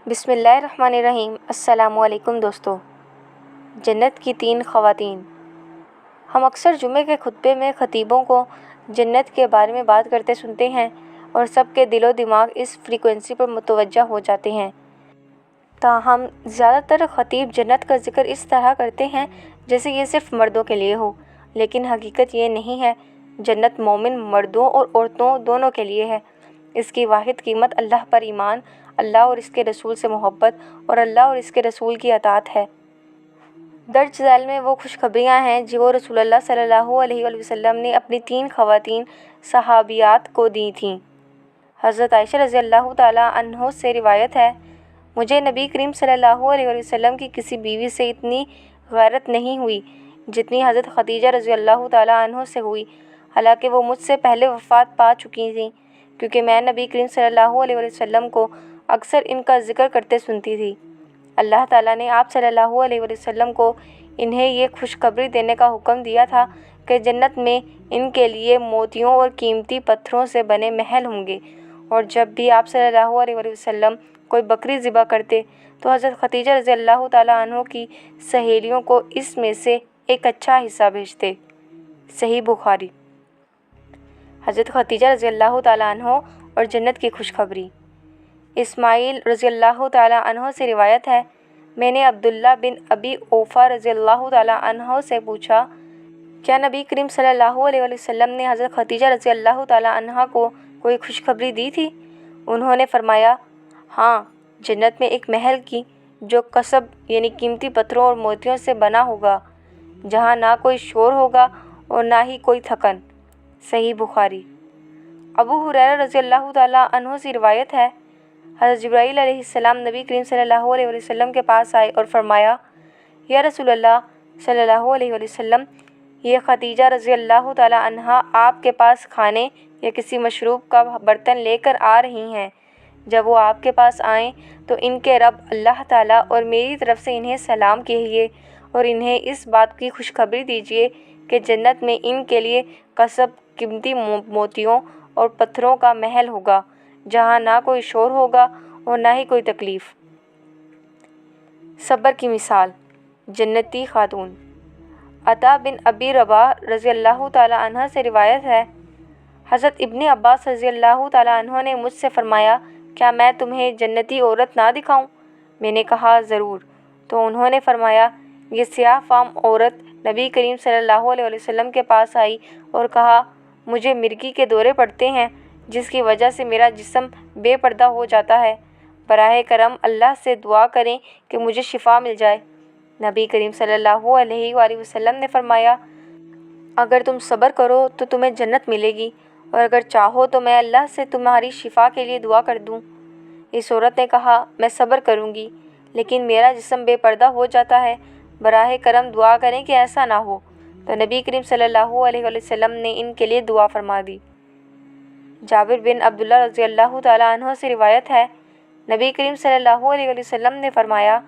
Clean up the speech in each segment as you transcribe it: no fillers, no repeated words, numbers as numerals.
بسم اللہ الرحمن الرحیم۔ السلام علیکم دوستو۔ جنت کی 3 خواتین۔ ہم اکثر جمعے کے خطبے میں خطیبوں کو جنت کے بارے میں بات کرتے سنتے ہیں اور سب کے دل و دماغ اس فریکوینسی پر متوجہ ہو جاتے ہیں۔ تاہم زیادہ تر خطیب جنت کا ذکر اس طرح کرتے ہیں جیسے یہ صرف مردوں کے لیے ہو، لیکن حقیقت یہ نہیں ہے۔ جنت مومن مردوں اور عورتوں دونوں کے لیے ہے۔ اس کی واحد قیمت اللہ پر ایمان، اللہ اور اس کے رسول سے محبت اور اللہ اور اس کے رسول کی اطاعت ہے۔ درج ذیل میں وہ خوشخبریاں ہیں جو رسول اللہ صلی اللہ علیہ وسلم نے اپنی 3 خواتین صحابیات کو دی تھیں۔ حضرت عائشہ رضی اللہ تعالیٰ عنہ سے روایت ہے، مجھے نبی کریم صلی اللہ علیہ وسلم کی کسی بیوی سے اتنی غیرت نہیں ہوئی جتنی حضرت خدیجہ رضی اللہ تعالیٰ عنہ سے ہوئی، حالانکہ وہ مجھ سے پہلے وفات پا چکی تھیں، کیونکہ میں نبی کریم صلی اللہ علیہ وسلم کو اکثر ان کا ذکر کرتے سنتی تھی۔ اللہ تعالیٰ نے آپ صلی اللہ علیہ وسلم کو انہیں یہ خوشخبری دینے کا حکم دیا تھا کہ جنت میں ان کے لیے موتیوں اور قیمتی پتھروں سے بنے محل ہوں گے، اور جب بھی آپ صلی اللہ علیہ وسلم کوئی بکری ذبح کرتے تو حضرت خدیجہ رضی اللہ تعالیٰ عنہ کی سہیلیوں کو اس میں سے ایک اچھا حصہ بھیجتے۔ صحیح بخاری۔ حضرت خدیجہ رضی اللہ تعالیٰ عنہ اور جنت کی خوشخبری۔ اسماعیل رضی اللہ تعالیٰ عنہ سے روایت ہے، میں نے عبداللہ بن ابی اوفا رضی اللہ تعالیٰ عنہ سے پوچھا، کیا نبی کریم صلی اللہ علیہ وسلم نے حضرت خدیجہ رضی اللہ تعالیٰ عنہ کو کوئی خوشخبری دی تھی؟ انہوں نے فرمایا، ہاں، جنت میں ایک محل کی جو قصب یعنی قیمتی پتھروں اور موتیوں سے بنا ہوگا، جہاں نہ کوئی شور ہوگا اور نہ ہی کوئی تھکن۔ صحیح بخاری۔ ابو ہریرہ رضی اللہ تعالیٰ عنہ سے روایت ہے، حضرت جبرائیل علیہ السلام نبی کریم صلی اللہ علیہ وسلم کے پاس آئے اور فرمایا، یا رسول اللہ صلی اللہ علیہ وسلم، یہ خدیجہ رضی اللہ تعالیٰ عنہا آپ کے پاس کھانے یا کسی مشروب کا برتن لے کر آ رہی ہیں۔ جب وہ آپ کے پاس آئیں تو ان کے رب اللہ تعالیٰ اور میری طرف سے انہیں سلام کہیے اور انہیں اس بات کی خوشخبری دیجیے کہ جنت میں ان کے لیے قصب قیمتی موتیوں اور پتھروں کا محل ہوگا، جہاں نہ کوئی شور ہوگا اور نہ ہی کوئی تکلیف۔ صبر کی مثال۔ جنتی خاتون۔ عطا بن ابی رباح رضی اللہ تعالیٰ عنہ سے روایت ہے، حضرت ابن عباس رضی اللہ تعالیٰ عنہ نے مجھ سے فرمایا، کیا میں تمہیں جنتی عورت نہ دکھاؤں؟ میں نے کہا ضرور۔ تو انہوں نے فرمایا، یہ سیاہ فام عورت نبی کریم صلی اللہ علیہ وسلم کے پاس آئی اور کہا، مجھے مرگی کے دورے پڑتے ہیں جس کی وجہ سے میرا جسم بے پردہ ہو جاتا ہے، براہ کرم اللہ سے دعا کریں کہ مجھے شفا مل جائے۔ نبی کریم صلی اللہ علیہ وآلہ وسلم نے فرمایا، اگر تم صبر کرو تو تمہیں جنت ملے گی، اور اگر چاہو تو میں اللہ سے تمہاری شفا کے لیے دعا کر دوں۔ اس عورت نے کہا، میں صبر کروں گی، لیکن میرا جسم بے پردہ ہو جاتا ہے، براہ کرم دعا کریں کہ ایسا نہ ہو۔ تو نبی کریم صلی اللہ علیہ وسلم نے ان کے لیے دعا فرما دی۔ جابر بن عبداللہ رضی اللہ تعالیٰ عنہ سے روایت ہے، نبی کریم صلی اللہ علیہ وسلم نے فرمایا،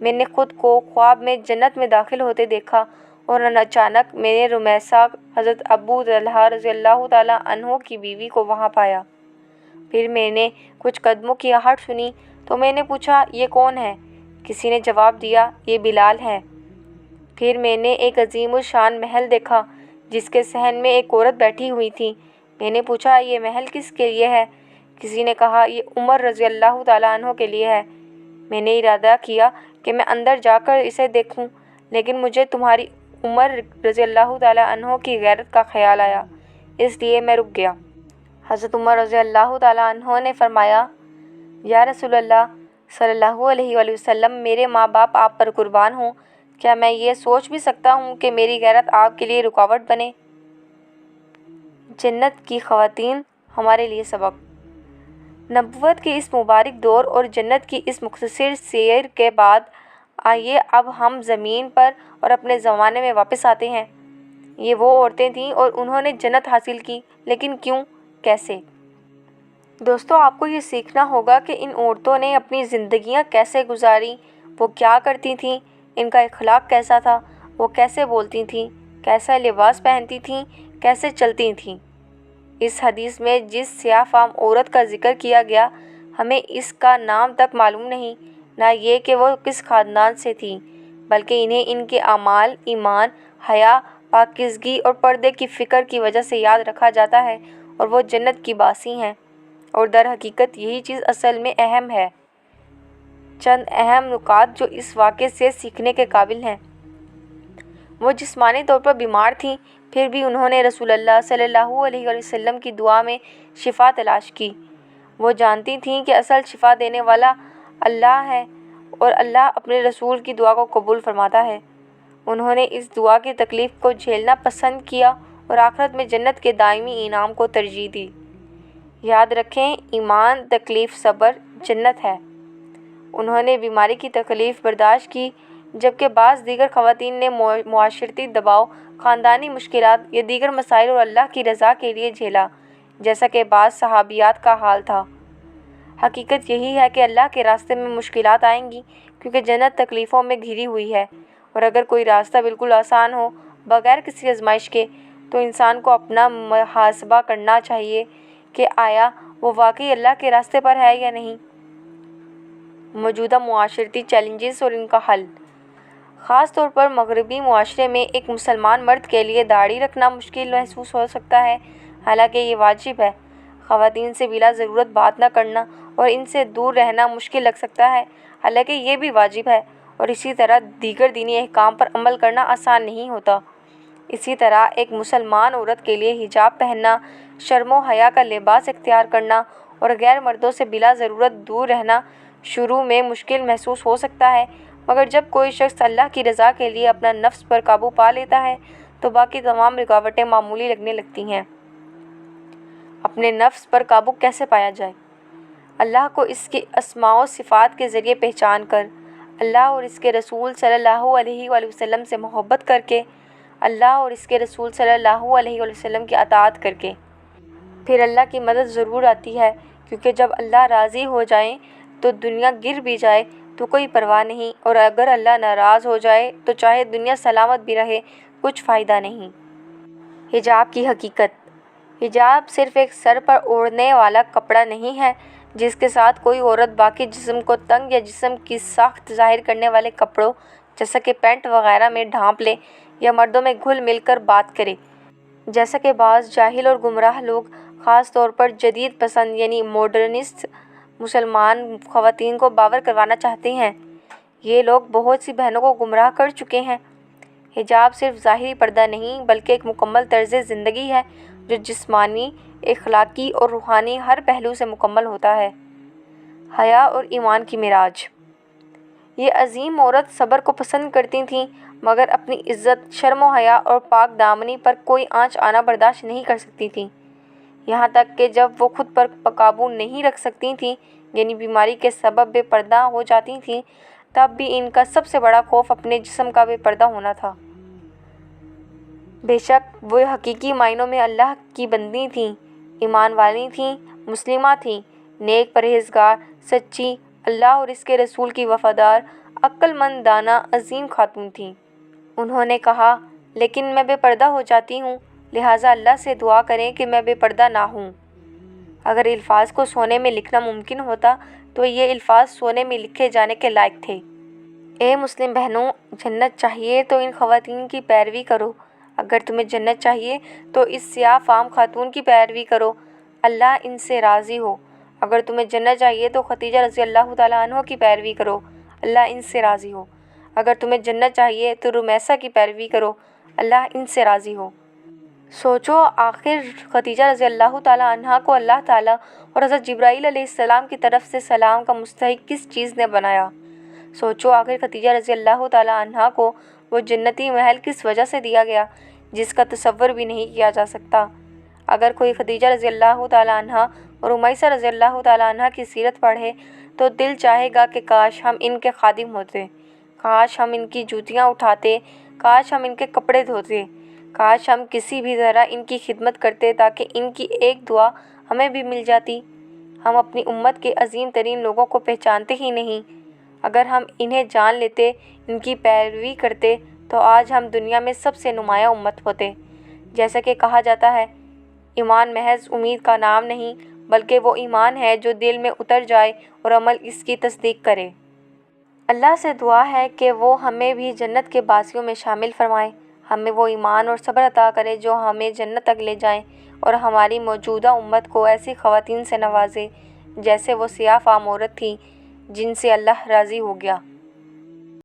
میں نے خود کو خواب میں جنت میں داخل ہوتے دیکھا اور اچانک میں نے رمیسہ حضرت ابو طلحہ رضی اللہ تعالیٰ عنہ کی بیوی کو وہاں پایا۔ پھر میں نے کچھ قدموں کی آہٹ سنی تو میں نے پوچھا، یہ کون ہے؟ کسی نے جواب دیا، یہ بلال ہے۔ پھر میں نے ایک عظیم الشان محل دیکھا جس کے صحن میں ایک عورت بیٹھی ہوئی تھی۔ میں نے پوچھا، یہ محل کس کے لیے ہے؟ کسی نے کہا، یہ عمر رضی اللہ تعالیٰ عنہ کے لیے ہے۔ میں نے ارادہ کیا کہ میں اندر جا کر اسے دیکھوں، لیکن مجھے تمہاری عمر رضی اللہ تعالیٰ عنہ کی غیرت کا خیال آیا، اس لیے میں رک گیا۔ حضرت عمر رضی اللہ تعالیٰ عنہ نے فرمایا، یا رسول اللہ صلی اللہ علیہ وآلہ وسلم، میرے ماں باپ آپ پر قربان ہوں، کیا میں یہ سوچ بھی سکتا ہوں کہ میری غیرت آپ کے لیے رکاوٹ بنے؟ جنت کی خواتین، ہمارے لیے سبق۔ نبوت کے اس مبارک دور اور جنت کی اس مختصر سیر کے بعد آئیے اب ہم زمین پر اور اپنے زمانے میں واپس آتے ہیں۔ یہ وہ عورتیں تھیں اور انہوں نے جنت حاصل کی، لیکن کیوں، کیسے؟ دوستو، آپ کو یہ سیکھنا ہوگا کہ ان عورتوں نے اپنی زندگیاں کیسے گزاریں، وہ کیا کرتی تھیں، ان کا اخلاق کیسا تھا، وہ کیسے بولتی تھیں، کیسا لباس پہنتی تھیں، کیسے چلتی تھیں۔ اس حدیث میں جس سیاہ فام عورت کا ذکر کیا گیا، ہمیں اس کا نام تک معلوم نہیں، نہ یہ کہ وہ کس خاندان سے تھیں، بلکہ انہیں ان کے اعمال، ایمان، حیا، پاکیزگی اور پردے کی فکر کی وجہ سے یاد رکھا جاتا ہے اور وہ جنت کی باسی ہیں۔ اور در حقیقت یہی چیز اصل میں اہم ہے۔ چند اہم نکات جو اس واقعے سے سیکھنے کے قابل ہیں۔ وہ جسمانی طور پر بیمار تھیں، پھر بھی انہوں نے رسول اللہ صلی اللہ علیہ وسلم کی دعا میں شفا تلاش کی۔ وہ جانتی تھیں کہ اصل شفا دینے والا اللہ ہے اور اللہ اپنے رسول کی دعا کو قبول فرماتا ہے۔ انہوں نے اس دعا کی تکلیف کو جھیلنا پسند کیا اور آخرت میں جنت کے دائمی انعام کو ترجیح دی۔ یاد رکھیں، ایمان، تکلیف، صبر، جنت ہے۔ انہوں نے بیماری کی تکلیف برداشت کی، جبکہ بعض دیگر خواتین نے معاشرتی دباؤ، خاندانی مشکلات یا دیگر مسائل اور اللہ کی رضا کے لیے جھیلا، جیسا کہ بعض صحابیات کا حال تھا۔ حقیقت یہی ہے کہ اللہ کے راستے میں مشکلات آئیں گی، کیونکہ جنت تکلیفوں میں گھری ہوئی ہے، اور اگر کوئی راستہ بالکل آسان ہو، بغیر کسی آزمائش کے، تو انسان کو اپنا محاسبہ کرنا چاہیے کہ آیا وہ واقعی اللہ کے راستے پر ہے یا نہیں۔ موجودہ معاشرتی چیلنجز اور ان کا حل۔ خاص طور پر مغربی معاشرے میں ایک مسلمان مرد کے لیے داڑھی رکھنا مشکل محسوس ہو سکتا ہے، حالانکہ یہ واجب ہے۔ خواتین سے بلا ضرورت بات نہ کرنا اور ان سے دور رہنا مشکل لگ سکتا ہے، حالانکہ یہ بھی واجب ہے، اور اسی طرح دیگر دینی احکام پر عمل کرنا آسان نہیں ہوتا۔ اسی طرح ایک مسلمان عورت کے لیے حجاب پہننا، شرم و حیا کا لباس اختیار کرنا اور غیر مردوں سے بلا ضرورت دور رہنا شروع میں مشکل محسوس ہو سکتا ہے، مگر جب کوئی شخص اللہ کی رضا کے لیے اپنا نفس پر قابو پا لیتا ہے تو باقی تمام رکاوٹیں معمولی لگنے لگتی ہیں۔ اپنے نفس پر قابو کیسے پایا جائے؟ اللہ کو اس کے اسماء و صفات کے ذریعے پہچان کر، اللہ اور اس کے رسول صلی اللہ علیہ وآلہ وسلم سے محبت کر کے، اللہ اور اس کے رسول صلی اللہ علیہ وآلہ وسلم کی اطاعت کر کے۔ پھر اللہ کی مدد ضرور آتی ہے، کیونکہ جب اللہ راضی ہو جائیں تو دنیا گر بھی جائے تو کوئی پرواہ نہیں، اور اگر اللہ ناراض ہو جائے تو چاہے دنیا سلامت بھی رہے کچھ فائدہ نہیں۔ حجاب کی حقیقت۔ حجاب صرف ایک سر پر اوڑھنے والا کپڑا نہیں ہے جس کے ساتھ کوئی عورت باقی جسم کو تنگ یا جسم کی ساخت ظاہر کرنے والے کپڑوں جیسا کہ پینٹ وغیرہ میں ڈھانپ لے یا مردوں میں گھل مل کر بات کرے، جیسا کہ بعض جاہل اور گمراہ لوگ، خاص طور پر جدید پسند یعنی ماڈرنسٹ مسلمان خواتین کو باور کروانا چاہتے ہیں۔ یہ لوگ بہت سی بہنوں کو گمراہ کر چکے ہیں۔ حجاب صرف ظاہری پردہ نہیں بلکہ ایک مکمل طرز زندگی ہے جو جسمانی، اخلاقی اور روحانی ہر پہلو سے مکمل ہوتا ہے۔ حیا اور ایمان کی معراج۔ یہ عظیم عورت صبر کو پسند کرتی تھیں، مگر اپنی عزت، شرم و حیا اور پاک دامنی پر کوئی آنچ آنا برداشت نہیں کر سکتی تھیں، یہاں تک کہ جب وہ خود پر قابو نہیں رکھ سکتی تھیں، یعنی بیماری کے سبب بے پردہ ہو جاتی تھیں، تب بھی ان کا سب سے بڑا خوف اپنے جسم کا بے پردہ ہونا تھا۔ بے شک وہ حقیقی معنوں میں اللہ کی بندی تھیں، ایمان والی تھیں، مسلمہ تھیں، نیک، پرہیزگار، سچی، اللہ اور اس کے رسول کی وفادار، عقل مند، دانا، عظیم خاتون تھیں۔ انہوں نے کہا، لیکن میں بے پردہ ہو جاتی ہوں، لہٰذا اللہ سے دعا کریں کہ میں بے پردہ نہ ہوں۔ اگر الفاظ کو سونے میں لکھنا ممکن ہوتا تو یہ الفاظ سونے میں لکھے جانے کے لائق تھے۔ اے مسلم بہنوں، جنت چاہیے تو ان خواتین کی پیروی کرو۔ اگر تمہیں جنت چاہیے تو اس سیاہ فام خاتون کی پیروی کرو، اللہ ان سے راضی ہو۔ اگر تمہیں جنت چاہیے تو خدیجہ رضی اللہ تعالیٰ عنہ کی پیروی کرو، اللہ ان سے راضی ہو۔ اگر تمہیں جنت چاہیے تو رمیسہ کی پیروی کرو، اللہ ان سے راضی ہو۔ سوچو، آخر خدیجہ رضی اللہ تعالیٰ عنہ کو اللہ تعالیٰ اور حضرت جبرائیل علیہ السلام کی طرف سے سلام کا مستحق کس چیز نے بنایا؟ سوچو، آخر خدیجہ رضی اللہ تعالیٰ عنہ کو وہ جنتی محل کس وجہ سے دیا گیا جس کا تصور بھی نہیں کیا جا سکتا؟ اگر کوئی خدیجہ رضی اللہ تعالیٰ عنہ اور امیسہ رضی اللہ تعالیٰ عنہ کی سیرت پڑھے تو دل چاہے گا کہ کاش ہم ان کے خادم ہوتے، کاش ہم ان کی جوتیاں اٹھاتے، کاش ہم ان کے کپڑے دھوتے، کاش ہم کسی بھی طرح ان کی خدمت کرتے تاکہ ان کی ایک دعا ہمیں بھی مل جاتی۔ ہم اپنی امت کے عظیم ترین لوگوں کو پہچانتے ہی نہیں۔ اگر ہم انہیں جان لیتے، ان کی پیروی کرتے تو آج ہم دنیا میں سب سے نمایاں امت ہوتے۔ جیسا کہ کہا جاتا ہے، ایمان محض امید کا نام نہیں بلکہ وہ ایمان ہے جو دل میں اتر جائے اور عمل اس کی تصدیق کرے۔ اللہ سے دعا ہے کہ وہ ہمیں بھی جنت کے باسیوں میں شامل فرمائے، ہمیں وہ ایمان اور صبر عطا کرے جو ہمیں جنت تک لے جائیں، اور ہماری موجودہ امت کو ایسی خواتین سے نوازے جیسے وہ سیاہ فام عورت تھی جن سے اللہ راضی ہو گیا۔